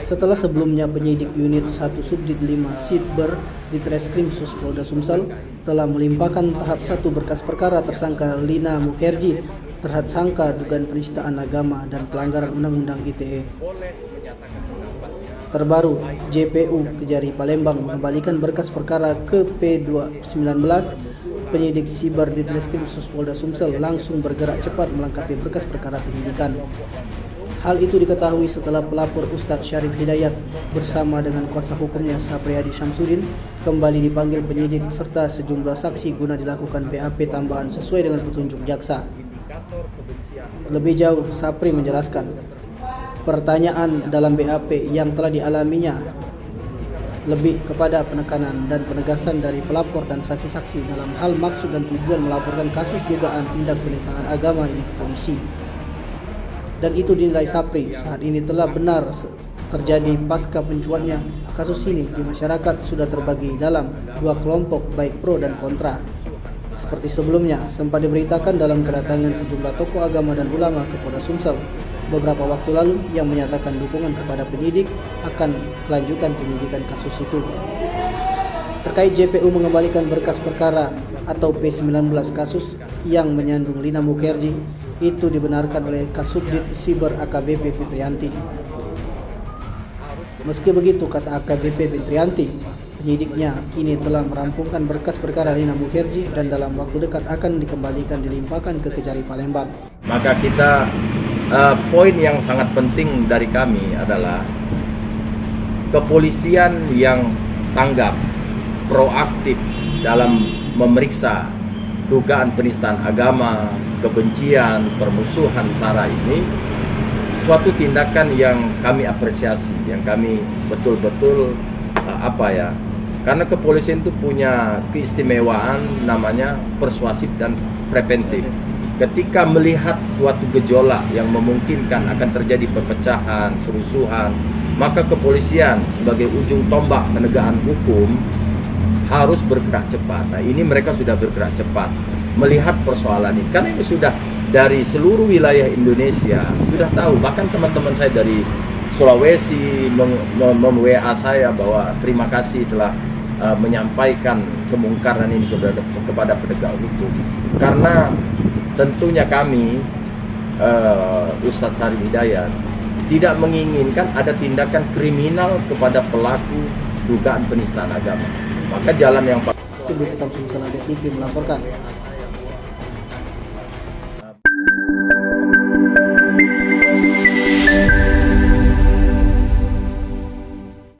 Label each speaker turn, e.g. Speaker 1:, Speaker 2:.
Speaker 1: Setelah sebelumnya penyidik unit 1 Subdit 5 Siber di Treskrim Sus Polda Sumsel telah melimpahkan tahap 1 berkas perkara tersangka Lina Mukherjee tersangka dugaan penistaan agama dan pelanggaran Undang-Undang ITE. Terbaru, JPU Kejari Palembang mengembalikan berkas perkara ke P219. Penyidik Siber di Treskrim Sus Polda Sumsel langsung bergerak cepat melengkapi berkas perkara penyidikan. Hal itu diketahui setelah pelapor Ustadz Syarif Hidayat bersama dengan kuasa hukumnya Sapriyadi Syamsuddin kembali dipanggil penyidik serta sejumlah saksi guna dilakukan BAP tambahan sesuai dengan petunjuk jaksa. Lebih jauh, Sapri menjelaskan, pertanyaan dalam BAP yang telah dialaminya lebih kepada penekanan dan penegasan dari pelapor dan saksi-saksi dalam hal maksud dan tujuan melaporkan kasus dugaan tindak penistaan agama ini ke polisi. Dan itu dinilai Sapri saat ini telah benar terjadi pasca pencuatnya kasus ini di masyarakat sudah terbagi dalam dua kelompok baik pro dan kontra. Seperti sebelumnya sempat diberitakan dalam kedatangan sejumlah tokoh agama dan ulama ke Polda Sumsel beberapa waktu lalu yang menyatakan dukungan kepada penyidik akan kelanjutan penyidikan kasus itu. Terkait JPU mengembalikan berkas perkara atau P19 kasus yang menyandung Lina Mukherjee, itu dibenarkan oleh Kasubdit Siber AKBP Fitrianti. Meski begitu, kata AKBP Fitrianti, penyidiknya kini telah merampungkan berkas perkara Lina Mukherjee dan dalam waktu dekat akan dikembalikan dilimpahkan ke Kejari Palembang.
Speaker 2: Maka kita poin yang sangat penting dari kami adalah kepolisian yang tanggap, proaktif dalam memeriksa dugaan penistaan agama, kebencian, permusuhan SARA ini suatu tindakan yang kami apresiasi, yang kami betul-betul karena kepolisian itu punya keistimewaan namanya persuasif dan preventif. Ketika melihat suatu gejolak yang memungkinkan akan terjadi perpecahan, kerusuhan, maka kepolisian sebagai ujung tombak penegakan hukum harus bergerak cepat. Nah, ini mereka sudah bergerak cepat melihat persoalan ini. Karena ini sudah dari seluruh wilayah Indonesia sudah tahu. Bahkan teman-teman saya dari Sulawesi WA saya bahwa terima kasih telah menyampaikan kemungkaran ini kepada penegak hukum. Karena tentunya kami Ustadz Syarif Hidayat tidak menginginkan ada tindakan kriminal kepada pelaku dugaan penistaan agama. Maka jalan yang
Speaker 1: Tim Liputan Sumsel TV melaporkan.